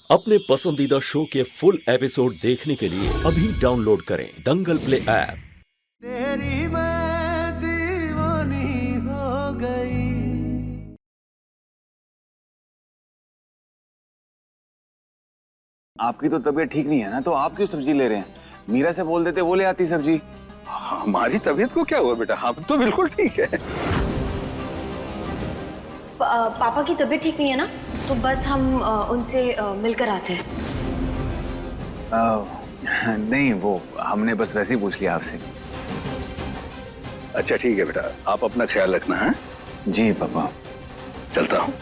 अपने पसंदीदा शो के फुल एपिसोड देखने के लिए अभी डाउनलोड करें दंगल प्ले ऐप। तेरी मैं दीवानी हो गई। आपकी तो तबीयत ठीक नहीं है ना, तो आप क्यों सब्जी ले रहे हैं? मीरा से बोल देते, वो ले आती सब्जी। हमारी तबीयत को क्या हुआ बेटा, हम तो बिल्कुल ठीक है। पापा की तबीयत ठीक नहीं है ना, तो बस हम उनसे मिलकर आते हैं। नहीं, वो हमने बस वैसे ही पूछ लिया आपसे। अच्छा ठीक है बेटा, आप अपना ख्याल रखना है। जी पापा। चलता हूँ।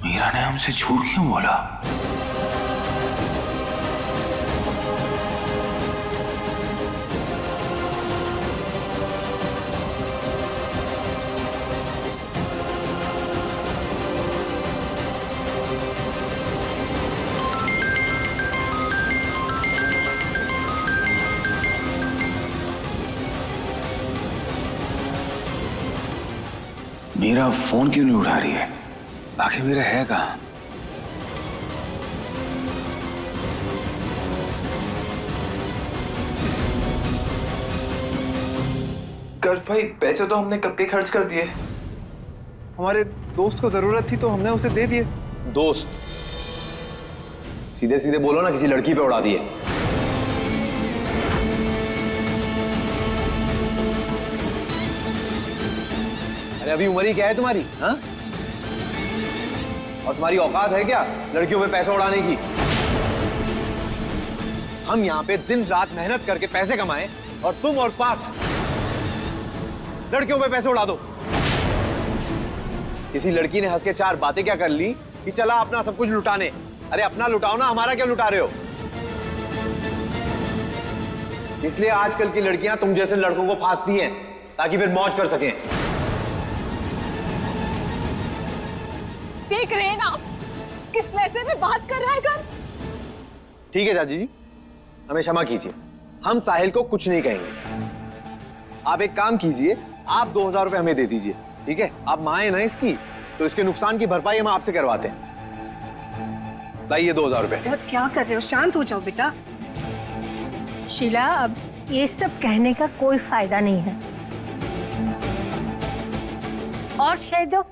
मीरा ने हमसे झूठ क्यों बोला? मीरा फोन क्यों नहीं उठा रही है? आखिर मीरा है कहाँ? गर्व भाई, पैसे तो हमने कब के खर्च कर दिए। हमारे दोस्त को जरूरत थी तो हमने उसे दे दिए। दोस्त? सीधे सीधे बोलो ना, किसी लड़की पे उड़ा दिए। अरे अभी उम्र ही क्या है तुम्हारी, हाँ? और तुम्हारी औकात है क्या लड़कियों पे पैसा उड़ाने की? हम यहाँ पे दिन रात मेहनत करके पैसे कमाएं और तुम और पार्थ लड़कियों पे पैसे उड़ा दो। किसी लड़की ने हंस के चार बातें क्या कर ली कि चला अपना सब कुछ लुटाने। अरे अपना लुटाओ ना, हमारा क्यों लुटा रहे हो? इसलिए आजकल की लड़कियां तुम जैसे लड़कों को फांसती हैं ताकि फिर मौज कर सकें। देख रहे हैं ना किस लहजे में बात कर रहा है कर। ठीक है चाची जी, हमें क्षमा कीजिए, हम साहिल को कुछ नहीं कहेंगे। आप एक काम कीजिए, आप 2000 रुपए हमें दे दीजिए, ठीक है? आप मां है ना इसकी, तो इसके नुकसान की भरपाई हम आपसे करवाते हैं। लाइए 2000 रुपए। और क्या कर रहे हो, शांत हो जाओ बेटा। शीला, अब ये सब कहने का कोई फायदा नहीं है। और शायद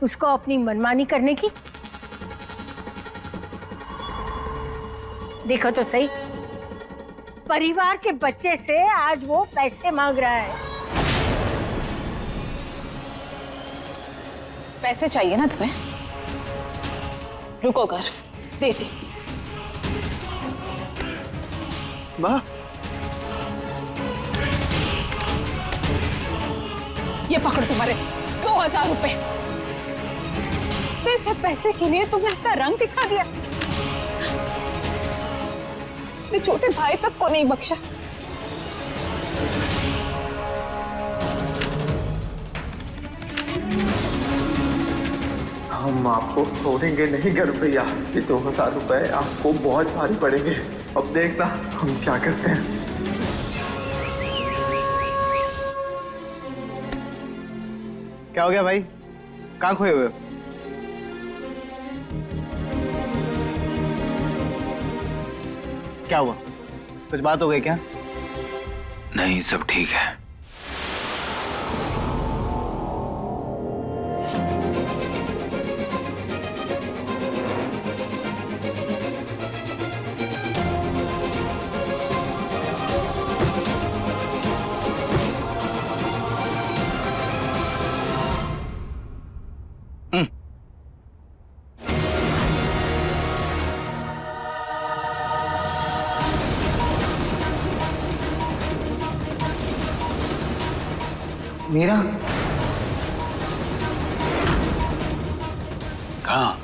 उसको अपनी मनमानी करने की। देखो तो सही, परिवार के बच्चे से आज वो पैसे मांग रहा है। पैसे चाहिए ना तुम्हें? रुको गर्व, देती। माँ, ये पकड़ तुम्हारे 2000 रुपए। इस पैसे के लिए तुमने अपना रंग दिखा दिया। अपने छोटे भाई तक को नहीं बख्शा। हम आपको छोड़ेंगे नहीं गर्व भैया। ये 2000 रुपए आपको बहुत भारी पड़ेंगे। अब देखना हम क्या करते हैं। क्या हो गया भाई, कहाँ खोए हुए हो? क्या हुआ, कुछ बात हो गई क्या? नहीं, सब ठीक है। मीरा कहाँ?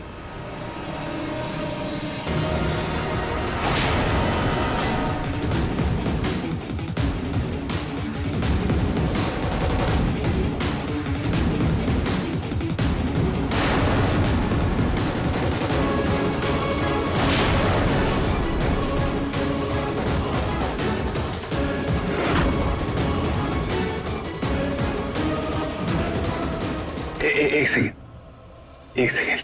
एक सेकेंड। एक सेकेंड।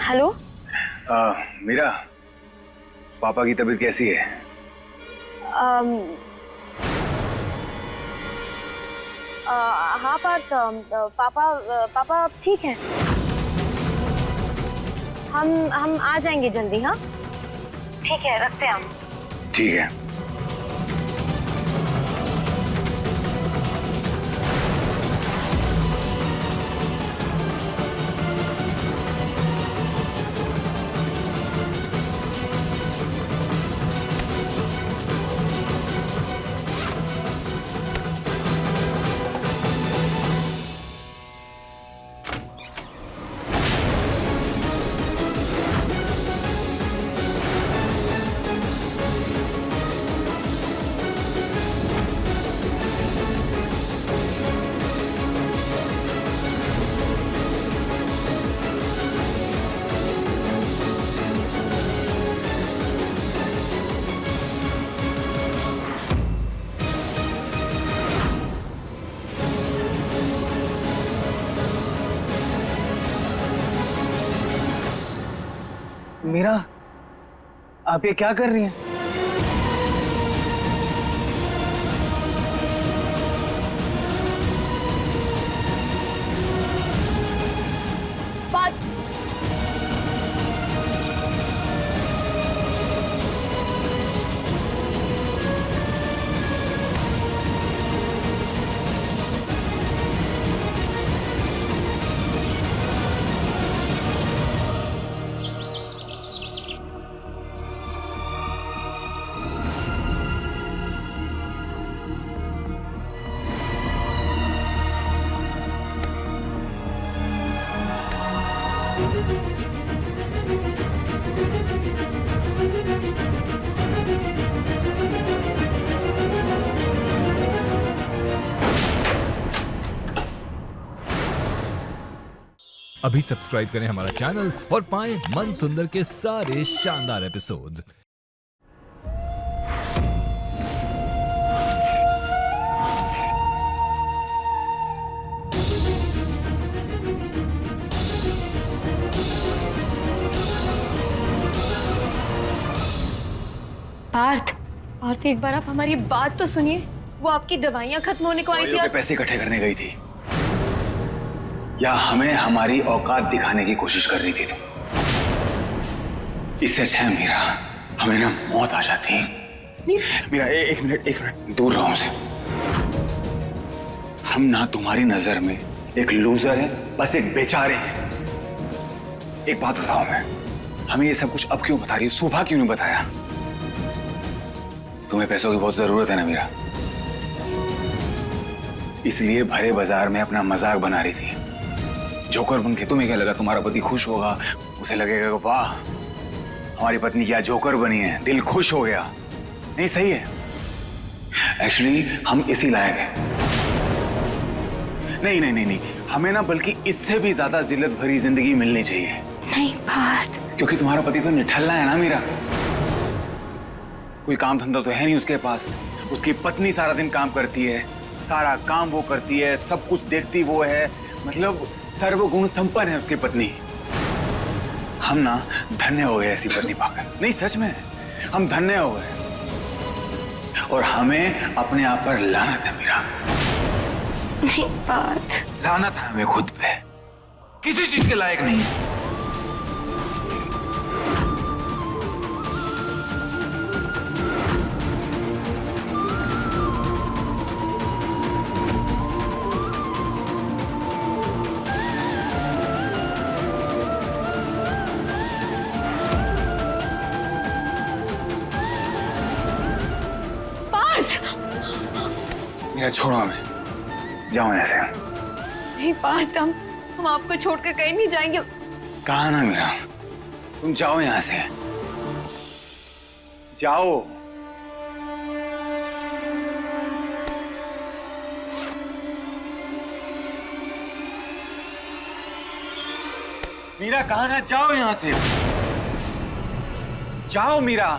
हेलो। मीरा, पापा की तबीयत कैसी है? हाँ पापा ठीक है। हम आ जाएंगे जल्दी। हाँ ठीक है, रखते हैं हम। ठीक है। मीरा, आप ये क्या कर रही हैं? बात अभी सब्सक्राइब करें हमारा चैनल और पाएं मन सुंदर के सारे शानदार एपिसोड्स। पार्थ एक बार आप हमारी बात तो सुनिए। वो आपकी दवाइयां खत्म होने को आई थी। पैसे इकट्ठे करने गई थी या हमें हमारी औकात दिखाने की कोशिश कर रही थी तुम? इससे अच्छा है मीरा, हमें ना मौत आ जाती। मीरा एक मिनट दूर रहो हमसे। हम ना तुम्हारी नजर में एक लूजर है, बस एक बेचारे हैं। एक बात बताओ, मैं हमें ये सब कुछ अब क्यों बता रही हो? सुबह क्यों नहीं बताया? तुम्हें पैसों की बहुत जरूरत है ना मीरा, इसलिए भरे बाजार में अपना मजाक बना रही थी। जोकर बन के तुम्हें क्या लगा तुम्हारा पति खुश होगा? उसे लगेगा वाह हमारी पत्नी क्या जोकर बनी है, दिल खुश हो गया। नहीं सही है, एक्चुअली हम इसी लायक हैं। नहीं, हमें ना बल्कि इससे भी ज्यादा जिल्लत भरी जिंदगी मिलनी चाहिए। नहीं पार्थ, क्योंकि तुम्हारा पति तो निठल्ला है ना मीरा, कोई काम धंधा तो है नहीं उसके पास। उसकी पत्नी सारा दिन काम करती है, सारा काम वो करती है, सब कुछ देखती वो है, मतलब सर्वगुण संपन्न है उसकी पत्नी। हम ना धन्य हो गए ऐसी पत्नी पाकर। नहीं सच में, हम धन्य हो गए। और हमें अपने आप पर लानत है मीरा। नहीं पार्थ, लानत है हमें खुद पे, किसी चीज के लायक नहीं है। मीरा छोड़ो हमें, जाओ यहाँ से। नहीं पार्थ, हम आपको छोड़कर कहीं नहीं जाएंगे। कहा ना मीरा, तुम जाओ यहाँ से, जाओ। मीरा कहाँ ना, जाओ यहाँ से, जाओ मीरा,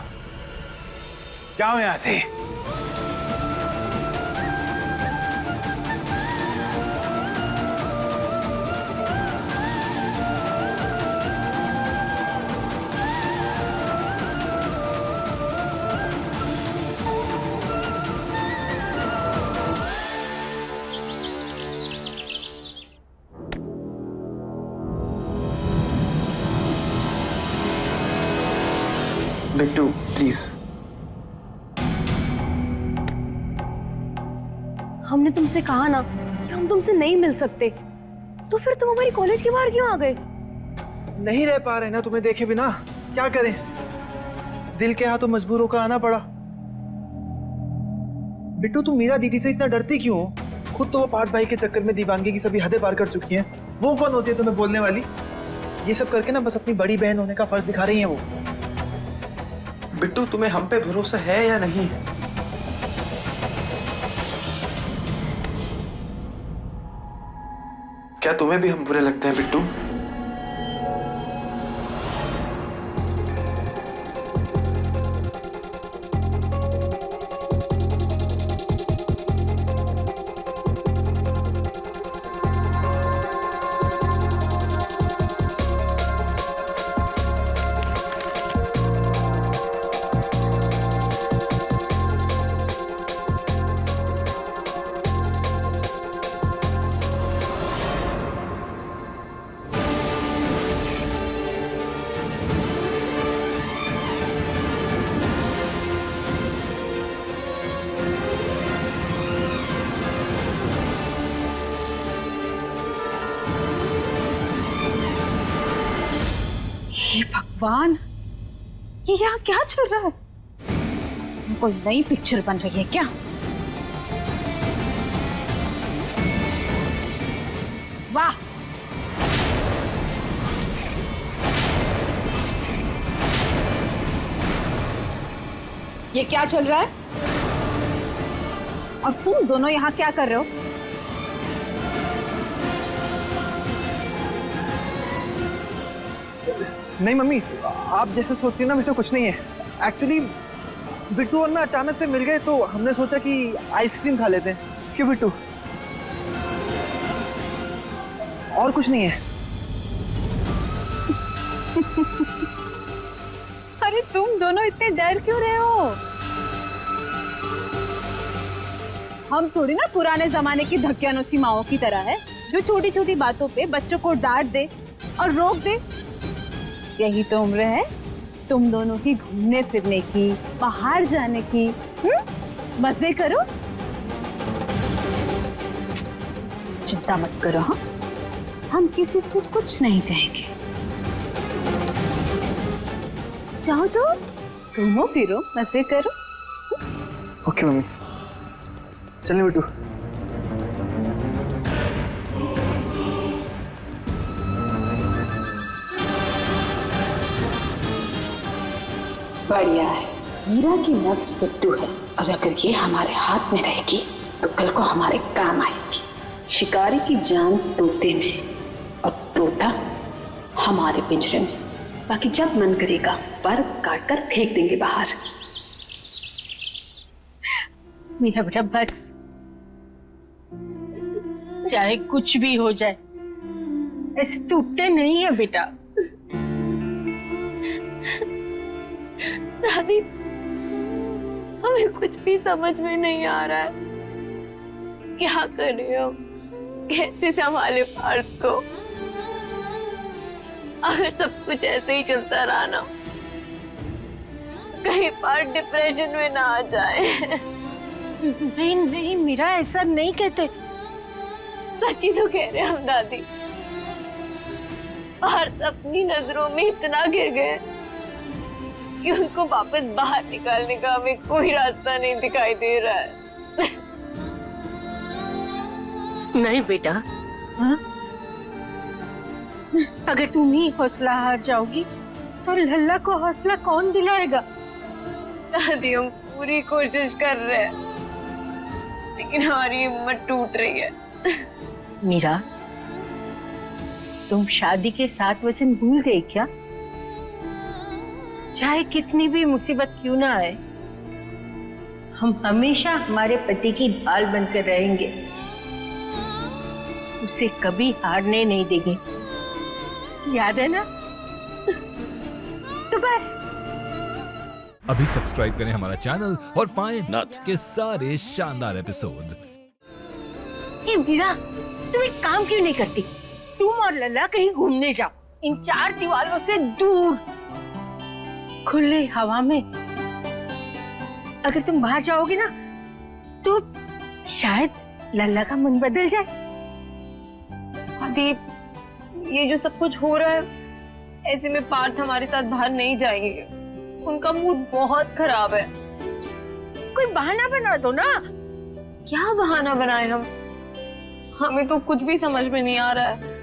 जाओ यहाँ से। बिट्टू प्लीज। हमने तुमसे कहा ना कि हम तुमसे नहीं मिल सकते, तो फिर तुम हमारी कॉलेज के बाहर क्यों आ गए? नहीं रह पा रहे ना तुम्हें देखे बिना, क्या करें, दिल के हाथों मजबूर होकर आना पड़ा। बिट्टू तुम मीरा दीदी से इतना डरती क्यों हो? खुद तो वो पार्थ भाई के चक्कर में दीवानगी की सभी हदें पार कर चुकी हैं। वो कौन होती है तुम्हें बोलने वाली? ये सब करके ना बस अपनी बड़ी बहन होने का फर्ज दिखा रही हैं वो। बिट्टू तुम्हें हम पे भरोसा है या नहीं? क्या तुम्हें भी हम बुरे लगते हैं बिट्टू? हे भगवान, ये यहाँ क्या चल रहा है? कोई नई पिक्चर बन रही है क्या? वाह, ये क्या चल रहा है? और तुम दोनों यहाँ क्या कर रहे हो? नहीं मम्मी, आप जैसे सोच रही हो ना वैसे कुछ नहीं है। एक्चुअली बिट्टू और मैं अचानक से मिल गए तो हमने सोचा कि आइसक्रीम खा लेते हैं। क्यों बिट्टू? और कुछ नहीं है। अरे तुम दोनों इतने डर क्यों रहे हो? हम थोड़ी ना पुराने जमाने की धक्यानुसी माओं की तरह है जो छोटी छोटी बातों पे बच्चों को डांट दे और रोक दे। यही तो उम्र है तुम दोनों की घूमने फिरने की, बाहर जाने की। मजे करो, चिंता मत करो। हाँ, हम किसी से कुछ नहीं कहेंगे। जाओ जाओ, घूमो फिरो, मजे करो। ओके मम्मी, चलिए बिट्टू। बढ़िया है, मीरा की नफ्स बिट्टू है और अगर ये हमारे हाथ में रहेगी तो कल को हमारे काम आएगी। शिकारी की जान तोते में और तोता हमारे पिंजरे में। बाकी जब मन करेगा पर काट कर फेंक देंगे बाहर। मीरा बेटा बस, चाहे कुछ भी हो जाए ऐसे टूटते नहीं है बेटा। दादी, हमें कुछ भी समझ में नहीं आ रहा है, क्या करें हम, कैसे संभाले पार्थ को। अगर सब कुछ ऐसे ही चलता रहा ना, कहीं पार्थ डिप्रेशन में ना आ जाए। नहीं नहीं मीरा, ऐसा नहीं कहते। सच्ची तो कह रहे हम दादी। पार्थ अपनी नजरों में इतना गिर गए कि उनको वापस बाहर निकालने का हमें कोई रास्ता नहीं दिखाई दे रहा है। नहीं बेटा, हाँ? अगर तुम ही हौसला हार जाओगी तो लल्ला को हौसला कौन दिलाएगा? दादी, हम पूरी कोशिश कर रहे हैं लेकिन हमारी हिम्मत टूट रही है। मीरा, तुम शादी के 7 वचन भूल गए क्या? चाहे कितनी भी मुसीबत क्यों ना आए, हम हमेशा हमारे पति की ढाल बनकर रहेंगे, उसे कभी हारने नहीं देंगे। याद है ना? तो बस अभी सब्सक्राइब करें हमारा चैनल और पाएं नथ के सारे शानदार एपिसोड्स। ए मीरा, तुम एक काम क्यों नहीं करती? तुम और लला कहीं घूमने जाओ, इन 4 दीवारों से दूर, खुले हवा में। अगर तुम बाहर जाओगी ना तो शायद लल्ला का मन बदल जाए। दादी, ये जो सब कुछ हो रहा है, ऐसे में पार्थ हमारे साथ बाहर नहीं जाएंगे। उनका मूड बहुत खराब है। कोई बहाना बना दो ना। क्या बहाना बनाए हम? हमें तो कुछ भी समझ में नहीं आ रहा है।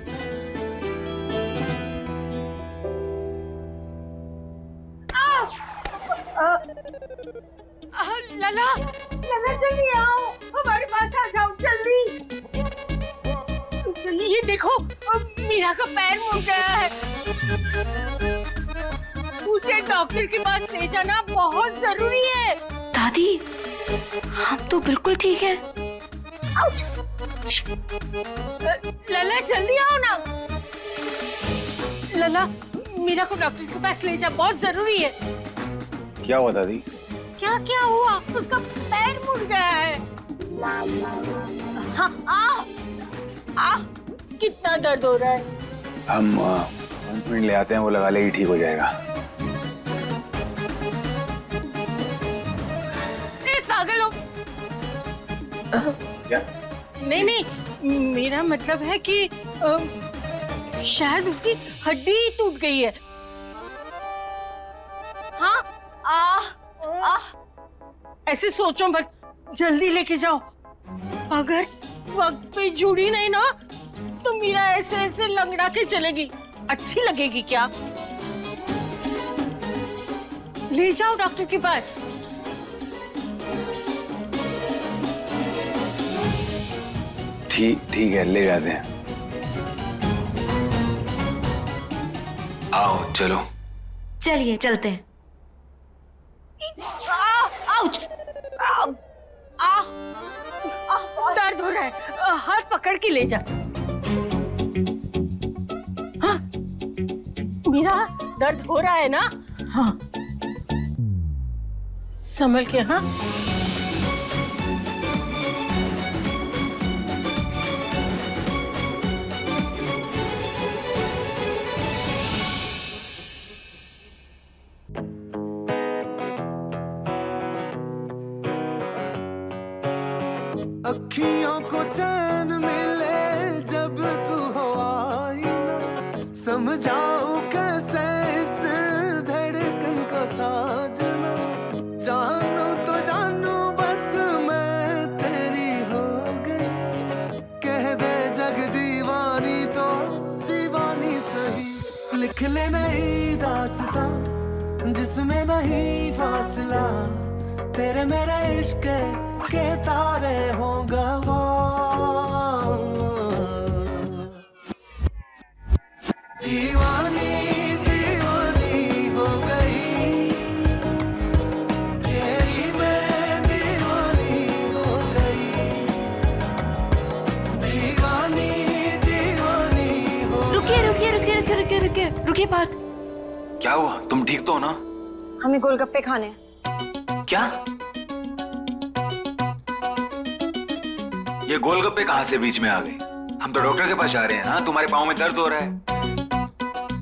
लला, लला जल्दी आओ, हमारे पास आ जाओ जल्दी। जल्दी, ये देखो मीरा का पैर मुड़ गया है। उसे डॉक्टर के पास ले जाना बहुत जरूरी है। दादी, हम तो बिल्कुल ठीक है। लला जल्दी आओ ना। लला, मीरा को डॉक्टर के पास ले जा, बहुत जरूरी है। क्या हुआ दादी? क्या क्या हुआ? उसका पैर मुड़ गया है। हाँ, कितना दर्द हो रहा है। हम ऑइंटमेंट ले आते हैं, वो लगा लेगी, ठीक हो जाएगा। पागल हो क्या? नहीं, मेरा मतलब है कि शायद उसकी हड्डी ही टूट गई है। हाँ, ऐसे सोचो मत, जल्दी लेके जाओ। अगर वक्त पे जुड़ी नहीं ना तो मीरा ऐसे ऐसे लंगड़ा के चलेगी। अच्छी लगेगी क्या? ले जाओ डॉक्टर के पास। ठीक है, ले जाते हैं। आओ चलो। चलिए चलते हैं। दर्द हो रहा है, हाथ पकड़ के ले जा। हाँ, मीरा, दर्द हो रहा है ना? हाँ, संभल के। हाँ, अखियों को चैन मिले जब तू हो आई ना, समझाऊं कैसे इस धड़कन का साजना। जानू तो जानू बस मैं तेरी हो गई, कह दे जग दीवानी तो दीवानी सही। लिख ले नई दास्तां जिसमें नहीं फासला, तेरे मेरे इश्क के तारे होगा वो। दीवानी दीवानी हो गई, तेरी मैं दीवानी हो गई। दीवानी दीवानी हो। रुकिए पार्थ। क्या हुआ? तुम ठीक तो हो ना? हमें गोलगप्पे खाने हैं। क्या? ये गोलगप्पे कहाँ से बीच में आ गए? हम तो डॉक्टर के पास जा रहे हैं। हाँ, तुम्हारे पाँव में दर्द हो रहा है।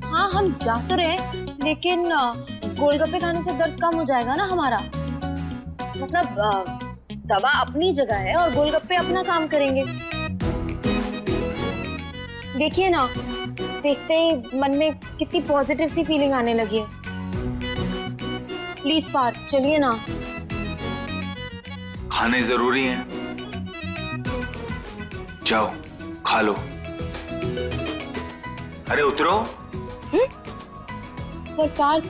हाँ, हम जा तो रहे, लेकिन गोलगप्पे खाने से दर्द कम हो जाएगा ना हमारा। मतलब दवा अपनी जगह है और गोलगप्पे अपना काम करेंगे। देखिए ना, देखते ही मन में कितनी पॉजिटिव सी फीलिंग आने लगी है। प्लीज पार्थ, चलिए ना। खाने जरूरी हैं। जाओ खा लो। अरे उतरो। पर पार्थ,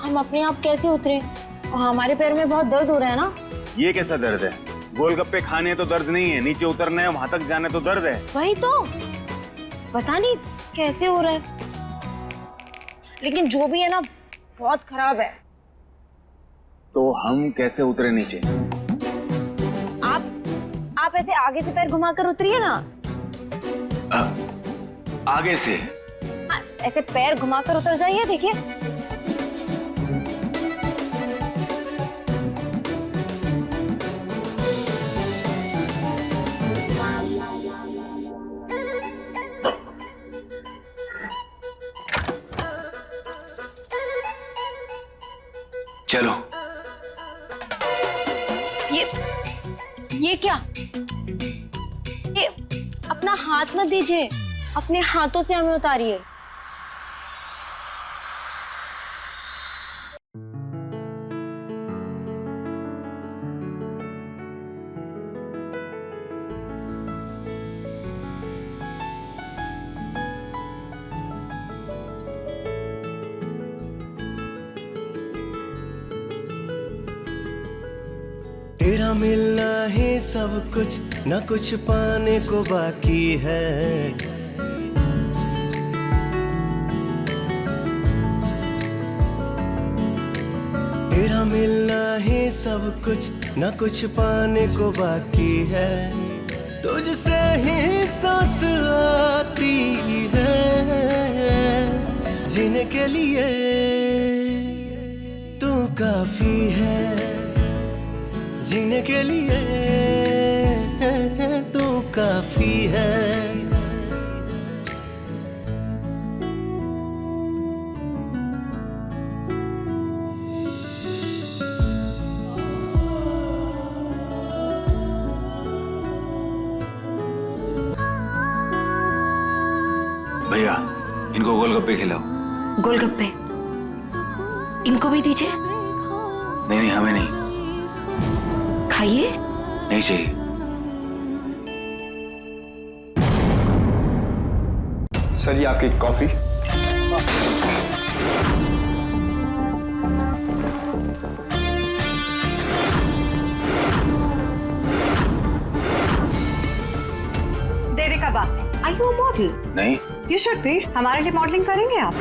हम अपने आप कैसे उतरे? और हमारे पैर में बहुत दर्द हो रहा है ना। ये कैसा दर्द है? गोलगप्पे खाने तो दर्द नहीं है, नीचे उतरना है, वहां तक जाना तो दर्द है। वही तो, पता नहीं कैसे हो रहा है, लेकिन जो भी है ना बहुत खराब है। तो हम कैसे उतरे नीचे? आप ऐसे आगे से पैर घुमाकर उतरिए ना। आगे से? हाँ, ऐसे पैर घुमाकर उतर जाइए, देखिए। चलो। ये क्या? ये अपना हाथ मत दीजिए, अपने हाथों से हमें उतारिए। तेरा मिलना ही सब कुछ, न कुछ पाने को बाकी है। तेरा मिलना ही सब कुछ, न कुछ पाने को बाकी है। तुझसे ही सांस आती है, जीने के लिए तू काफी है। जीने के लिए तू काफी है। भैया, इनको गोलगप्पे खिलाओ। गोलगप्पे इनको भी दीजिए। नहीं नहीं, हमें नहीं। खाइए। नहीं चाहिए। सर ये आपकी coffee. Devika Basu, are you a model? नहीं। You should be. हमारे लिए मॉडलिंग करेंगे आप?